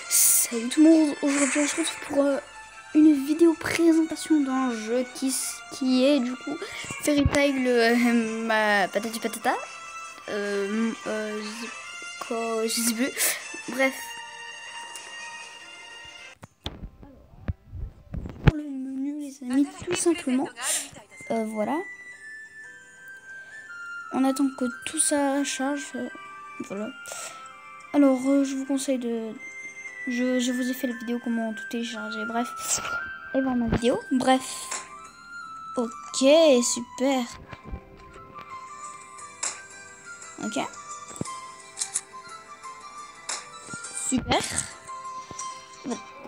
Salut tout le monde, aujourd'hui on se retrouve pour une vidéo présentation d'un jeu qui est du coup Fairy Tail ma patati patata. Je sais plus. Bref. Pour le menu les amis, tout simplement. Voilà. On attend que tout ça charge. Voilà. Alors je vous conseille de... Je vous ai fait la vidéo comment tout télécharger, bref. Et voir ma vidéo, bref. Ok, super. Ok. Super.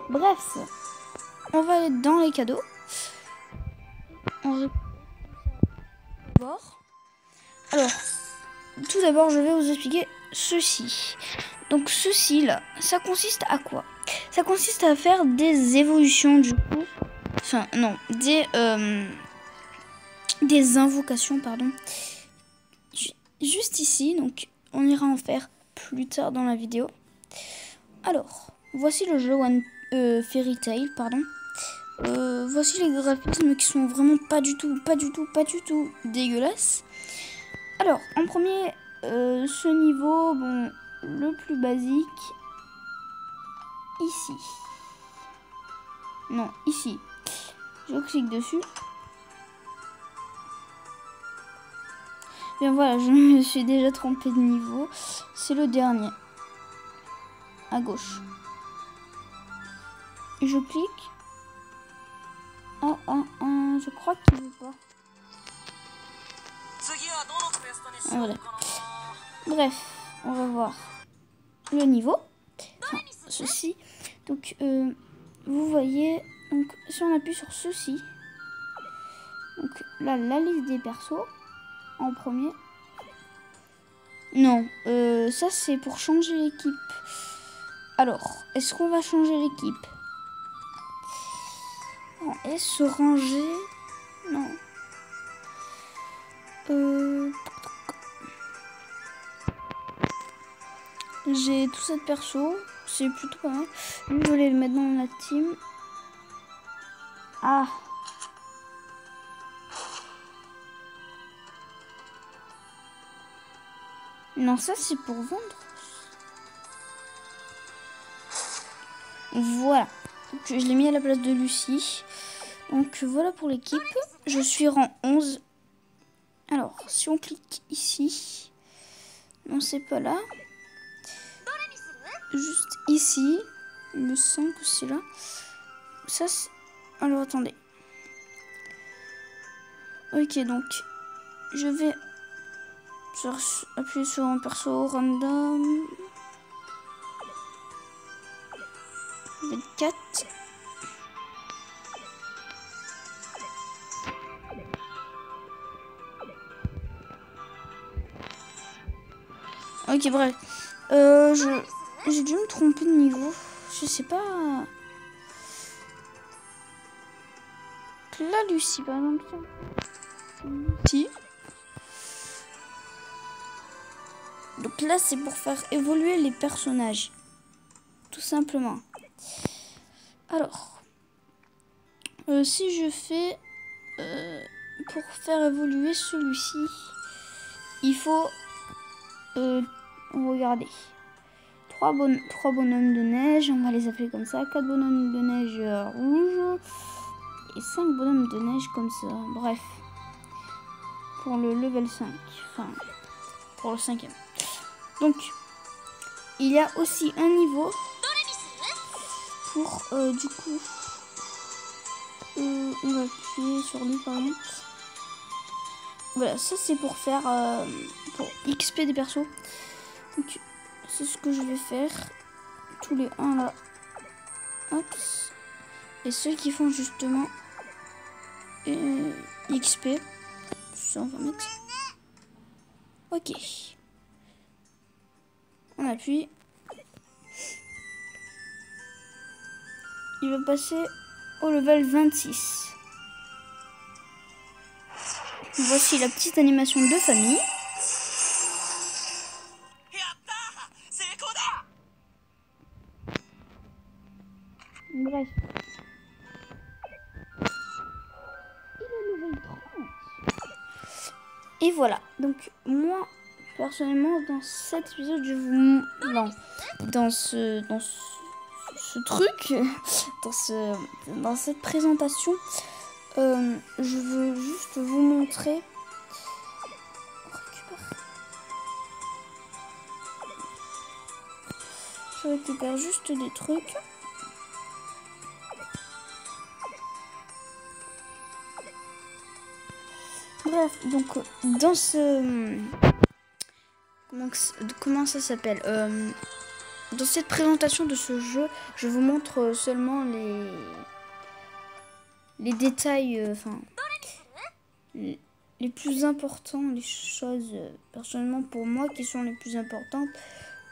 Bref. On va aller dans les cadeaux. Alors, tout d'abord, je vais vous expliquer ceci. Donc, ceci là, ça consiste à quoi? Ça consiste à faire des évolutions du coup. Enfin, non, des invocations, pardon. Juste ici, donc on ira en faire plus tard dans la vidéo. Alors, voici le jeu Fairy Tail, pardon. Voici les graphismes qui sont vraiment pas du tout dégueulasses. Alors, en premier, ce niveau, bon, le plus basique, ici. Non, ici. Je clique dessus. Bien voilà, je me suis déjà trompée de niveau. C'est le dernier. À gauche. Je clique. Je crois qu'il veut pas. Voilà. Bref, on va voir le niveau. Enfin, ceci. Donc, vous voyez, donc si on appuie sur ceci, donc là, la liste des persos en premier. Non, ça c'est pour changer l'équipe. Alors, est-ce qu'on va changer l'équipe? Est-ce ranger? Non. J'ai tout ça de perso. C'est plutôt pas mal. Je voulais le mettre dans la team. Ah. Non, ça c'est pour vendre. Voilà. Donc, je l'ai mis à la place de Lucie. Donc voilà pour l'équipe. Je suis rang 11. Alors, si on clique ici. Non, c'est pas là. Juste ici. Il me semble que c'est là. Ça, c'est... Alors, attendez. Ok, donc, je vais appuyer sur un perso random. 24. Ok, bref. J'ai dû me tromper de niveau. Je sais pas. Là, Lucie, par exemple. Si. Donc là, c'est pour faire évoluer les personnages. Tout simplement. Alors. Si je fais... pour faire évoluer celui-ci, il faut... regardez. 3 bonhommes de neige, on va les appeler comme ça. 4 bonhommes de neige rouges. Et 5 bonhommes de neige comme ça. Bref. Pour le level 5. Enfin, pour le 5e. Donc, il y a aussi un niveau pour, du coup, on va appuyer sur lui par exemple. Voilà, ça c'est pour faire, pour XP des persos. Donc, c'est ce que je vais faire. Tous les 1 là. Hop. Et ceux qui font justement XP. Ça, on va mettre. Ok. On appuie. Il va passer au level 26. Voici la petite animation de famille. Bref. Il est level 30. Et voilà. Donc, moi, personnellement, dans cet épisode, je vous... Non. Dans ce truc, dans cette présentation, je veux juste vous montrer. Je récupère juste des trucs. Bref, donc dans ce... Comment ça s'appelle dans cette présentation de ce jeu, je vous montre seulement les détails, les plus importants, les choses personnellement pour moi qui sont les plus importantes.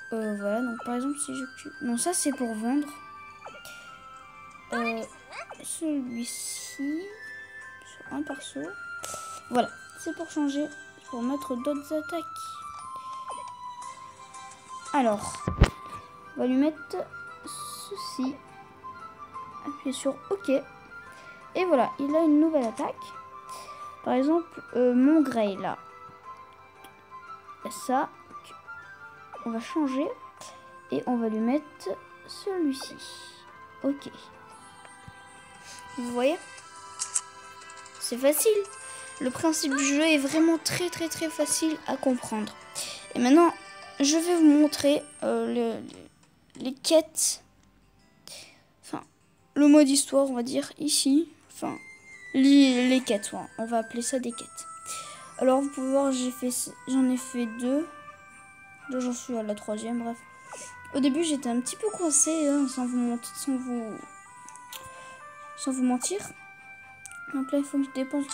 Voilà, donc par exemple si je... Non, ça c'est pour vendre. Celui-ci, sur un perso. Voilà, c'est pour changer, pour mettre d'autres attaques. Alors, on va lui mettre ceci. Appuyez sur OK. Et voilà, il a une nouvelle attaque. Par exemple, mon Grey là. Ça, on va changer. Et on va lui mettre celui-ci. OK. Vous voyez? C'est facile. Le principe du jeu est vraiment très facile à comprendre. Et maintenant, je vais vous montrer les quêtes. Enfin, le mode histoire, on va dire, ici. Enfin, les quêtes, ouais. On va appeler ça des quêtes. Alors, vous pouvez voir, j'en ai fait 2. Là, j'en suis à la 3e, bref. Au début, j'étais un petit peu coincée, hein, sans vous mentir. Donc là, il faut que je dépense.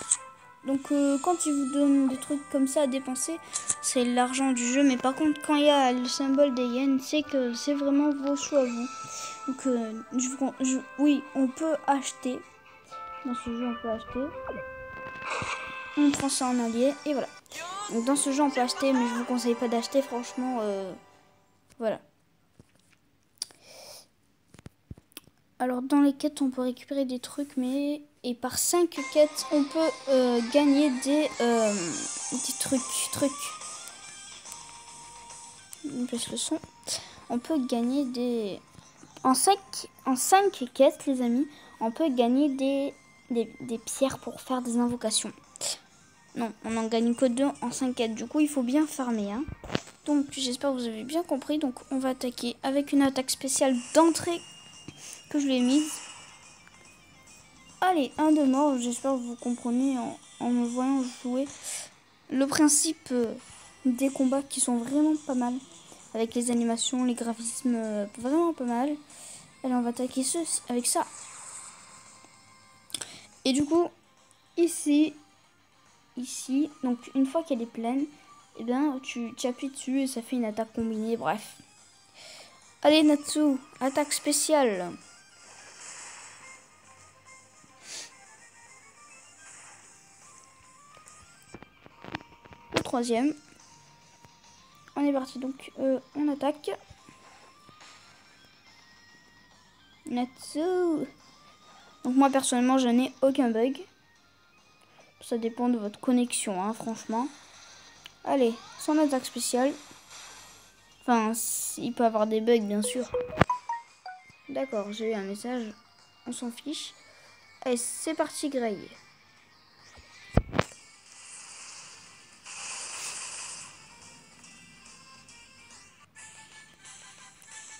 Donc quand ils vous donnent des trucs comme ça à dépenser, c'est l'argent du jeu. Mais par contre, quand il y a le symbole des yens, c'est que c'est vraiment vos choix à vous. Donc oui, on peut acheter. Dans ce jeu, on peut acheter. On prend ça en allié et voilà. Donc dans ce jeu, on peut acheter, mais je vous conseille pas d'acheter, franchement. Voilà. Alors dans les quêtes, on peut récupérer des trucs, mais... Et par 5 quêtes, on peut gagner des trucs. On baisse le son. On peut gagner des... En 5 quêtes, les amis, on peut gagner des pierres pour faire des invocations. Non, on n'en gagne que 2 en 5 quêtes. Du coup, il faut bien farmer. Hein. Donc, j'espère que vous avez bien compris. Donc, on va attaquer avec une attaque spéciale d'entrée que je lui ai mise. Allez, un de mort. J'espère que vous comprenez en me voyant jouer. Le principe des combats qui sont vraiment pas mal. Avec les animations, les graphismes, vraiment pas mal. Allez, on va attaquer avec ça. Et du coup, ici, donc une fois qu'elle est pleine, et bien tu appuies dessus et ça fait une attaque combinée, bref. Allez Natsu, attaque spéciale. Le 3e. On est parti, donc on attaque. Natsu. Donc moi personnellement je n'ai aucun bug. Ça dépend de votre connexion, hein, franchement. Allez, son attaque spéciale. Enfin, il peut avoir des bugs, bien sûr. D'accord, j'ai eu un message. On s'en fiche. Allez, c'est parti, Grey.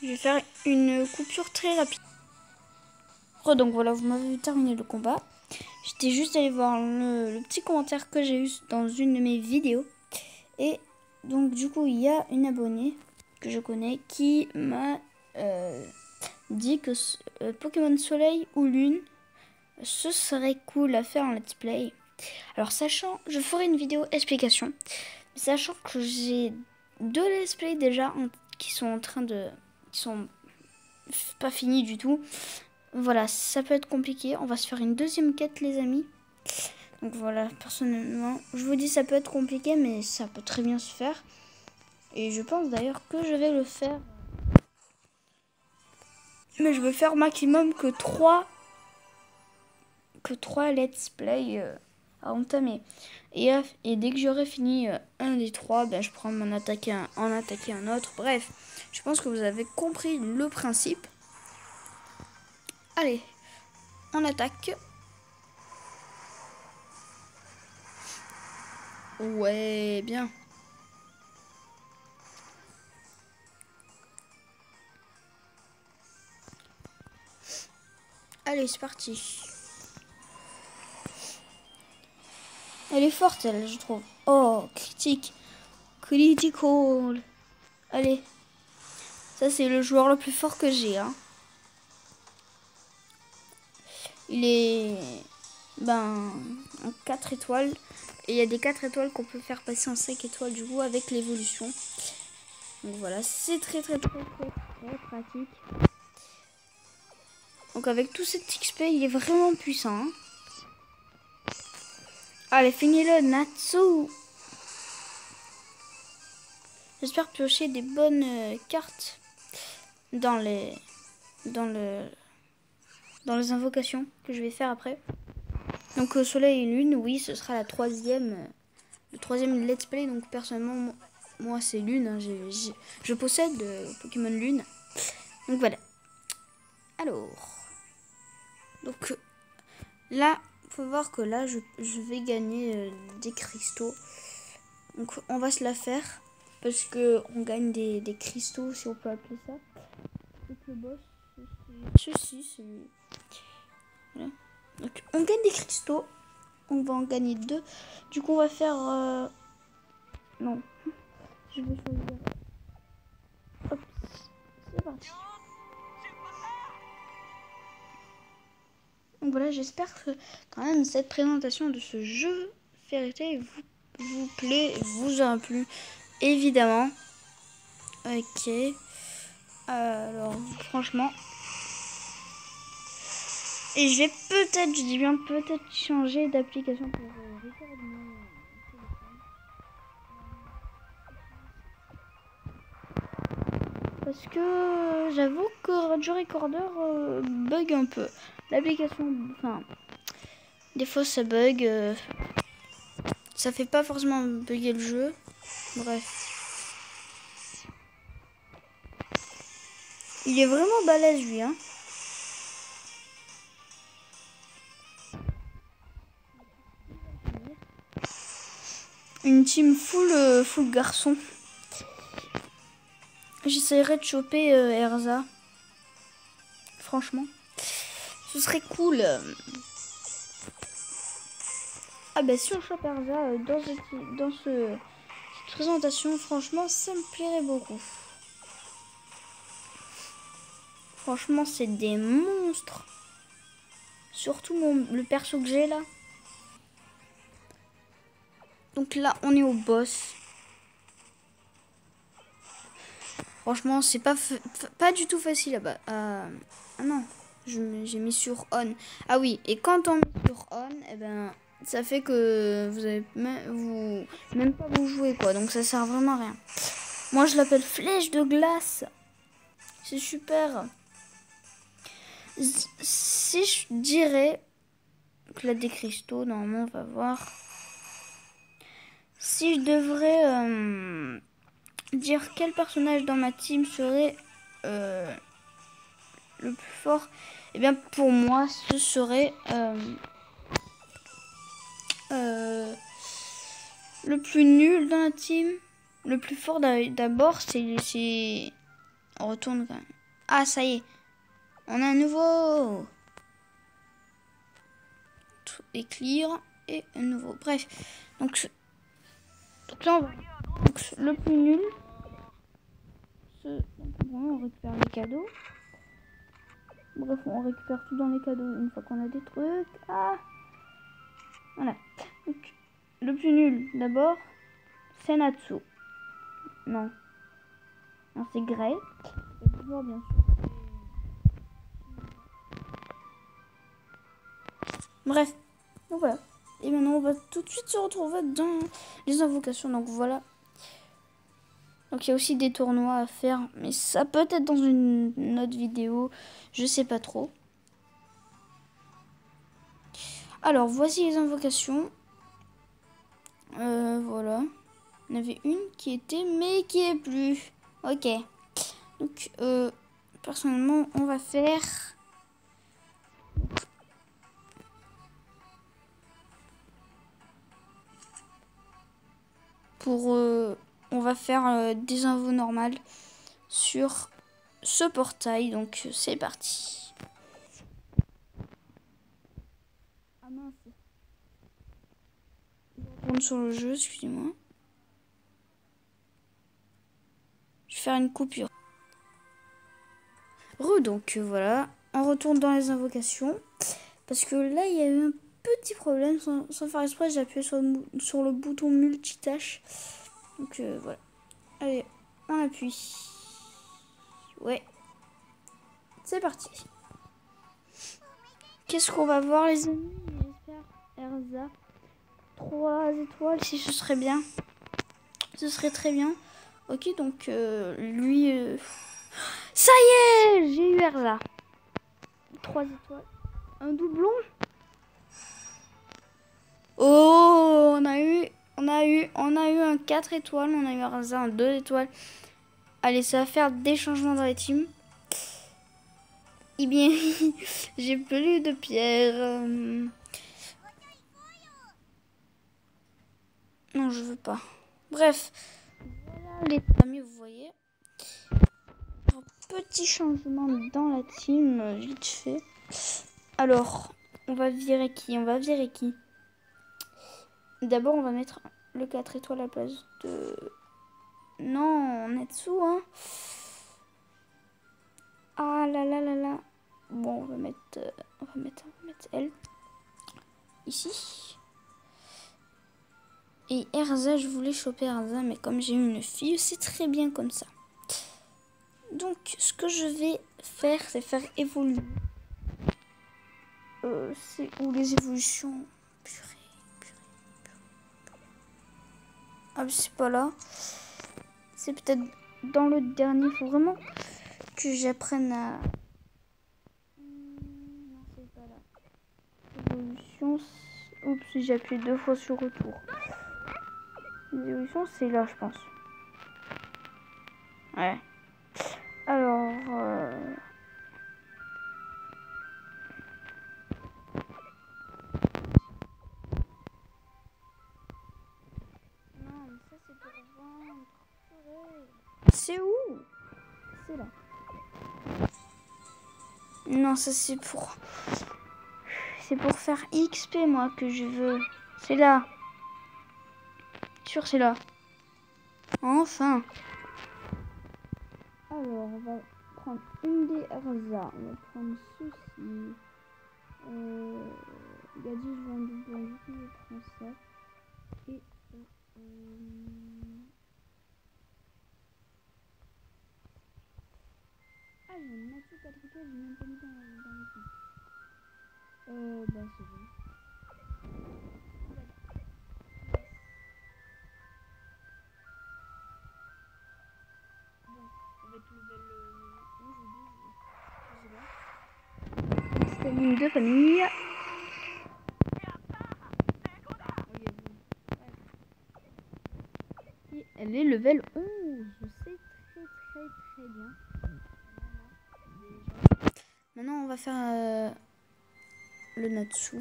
Je vais faire une coupure très rapide. Donc voilà, vous m'avez terminé le combat. J'étais juste allé voir le petit commentaire que j'ai eu dans une de mes vidéos. Et donc du coup, il y a une abonnée que je connais qui m'a dit que Pokémon Soleil ou Lune, ce serait cool à faire en let's play. Alors je ferai une vidéo explication. Sachant que j'ai 2 let's play déjà qui sont pas finis du tout. Voilà, ça peut être compliqué. On va se faire une 2e quête, les amis. Donc voilà, personnellement, je vous dis ça peut être compliqué, mais ça peut très bien se faire. Et je pense d'ailleurs que je vais le faire. Mais je veux faire maximum que 3 let's play à entamer. Et dès que j'aurai fini un des 3, ben, je pourrai en attaquer un autre. Bref, je pense que vous avez compris le principe. Allez, on attaque. Ouais, bien. Allez, c'est parti. Elle est forte, elle, je trouve. Oh, critique. Critical. Allez. Ça, c'est le joueur le plus fort que j'ai. Hein. Il est... en 4 étoiles. Et il y a des 4 étoiles qu'on peut faire passer en 5 étoiles, du coup, avec l'évolution. Donc voilà, c'est très pratique. Donc avec tout cet XP, il est vraiment puissant. Hein. Allez, finis-le, Natsu. J'espère piocher des bonnes cartes dans les invocations que je vais faire après. Donc Soleil et Lune, oui, ce sera le troisième let's play. Donc personnellement, moi c'est Lune. Hein, je possède Pokémon Lune. Donc voilà. Alors, donc là, faut voir que là, je vais gagner des cristaux. Donc on va se la faire parce que on gagne des cristaux, si on peut appeler ça. Donc le boss, ceci, c'est lui. Voilà. Donc on gagne des cristaux. On va en gagner 2. Du coup on va faire... Non. Je vais choisir... Hop. C'est parti. Donc voilà, j'espère que quand même cette présentation de ce jeu Fairy Tail vous plaît, vous a plu. Évidemment. Ok. Alors franchement... Et je vais peut-être, je dis bien peut-être changer d'application pour record mon téléphone. Parce que j'avoue que Radio Recorder bug un peu. L'application, enfin, des fois ça bug. Ça fait pas forcément bugger le jeu. Bref. Il est vraiment balèze lui, hein. Une team full garçon. J'essaierai de choper Erza. Franchement. Ce serait cool. Ah bah si on chope Erza dans cette présentation, franchement, ça me plairait beaucoup. Franchement, c'est des monstres. Surtout le perso que j'ai là. Donc là, on est au boss. Franchement, c'est pas du tout facile là-bas. Ah non, j'ai mis sur on. Ah oui, et quand on met sur on, eh ben, ça fait que vous avez même pas vous jouer quoi. Donc ça sert vraiment à rien. Moi, je l'appelle flèche de glace. C'est super. Si je dirais que là des cristaux, normalement, on va voir. Si je devrais dire quel personnage dans ma team serait le plus fort, eh bien pour moi ce serait le plus nul dans la team. Le plus fort d'abord c'est... On retourne quand même. Ah ça y est, on a un nouveau. Tout est clear et un nouveau. Bref, donc là on va... Donc, le plus nul. Bon, on récupère les cadeaux. Bref, on récupère tout dans les cadeaux une fois qu'on a des trucs. Ah, voilà. Donc, le plus nul, d'abord, c'est Natsu. Non. Non, c'est Grey. Et toujours, bien sûr. Bref. Donc voilà. Et maintenant, on va tout de suite se retrouver dans les invocations. Donc voilà. Donc il y a aussi des tournois à faire, mais ça peut être dans une autre vidéo, je sais pas trop. Alors voici les invocations. Voilà. On avait une qui était, mais qui est plus. Ok. Donc personnellement, on va faire. On va faire des invos normales sur ce portail. Donc c'est parti. Ah mince. Je retourne sur le jeu, excusez-moi. Je vais faire une coupure. Donc voilà, on retourne dans les invocations. Parce que là, il y a eu un petit problème. Sans faire exprès, j'ai appuyé sur le bouton multitâche. Donc voilà. Allez, on appuie. Ouais. C'est parti. Qu'est-ce qu'on va voir, les amis? J'espère Erza. 3 étoiles, si ce serait bien. Ce serait très bien. Ok, donc lui... Ça y est, j'ai eu Erza. 3 étoiles. Un doublon. Oh, on a eu un 4 étoiles. On a eu un 2 étoiles. Allez, ça va faire des changements dans les teams. Eh bien, j'ai plus de pierres. Non, je veux pas. Bref. Voilà les amis, vous voyez. Un petit changement dans la team, vite fait. Alors, on va virer qui? D'abord, on va mettre le 4 étoiles à la place de... Non, Natsu, hein. Ah là là là là. Bon, on va mettre elle. Ici. Et Erza, je voulais choper Erza, mais comme j'ai eu une fille, c'est très bien comme ça. Donc, ce que je vais faire, c'est faire évoluer. C'est où les évolutions? Purée. Ah, c'est pas là. C'est peut-être dans le dernier. Il faut vraiment que j'apprenne à... Non, c'est pas là. Évolution. Oups, j'ai appuyé 2 fois sur retour. L'évolution, c'est là, je pense. Ouais. Alors... Non, mais ça, c'est pour vendre. C'est où? C'est là. Non, ça, c'est pour... C'est pour faire XP, moi, que je veux. C'est là. Sûr, c'est là. Enfin. Alors, on va prendre une des Erza. On va prendre ceci. Il a dit je veux un doublon, du coup je prends ça. Et ah, il y a une Natsu Paprika, j'ai même pas mis dans le film. Bah c'est bon. Bon, on va être level 11 ou 12, je sais pas. C'est une de famille. Et elle est level 11, c'est très bien. Maintenant on va faire le Natsu.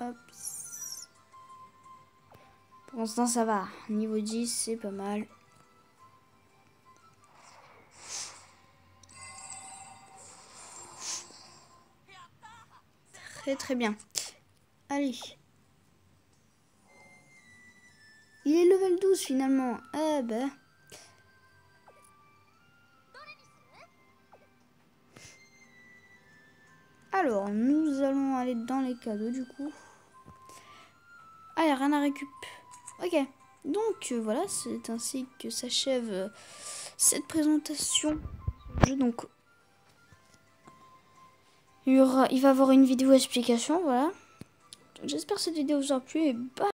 Hop. Pour l'instant ça va. Niveau 10 c'est pas mal. Très bien. Allez. Il est level 12 finalement. Ah bah. Alors, nous allons aller dans les cadeaux du coup. Ah, il n'y a rien à récup. Ok. Donc voilà, c'est ainsi que s'achève cette présentation. Donc il va y avoir une vidéo explication, voilà. J'espère que cette vidéo vous a plu et bye.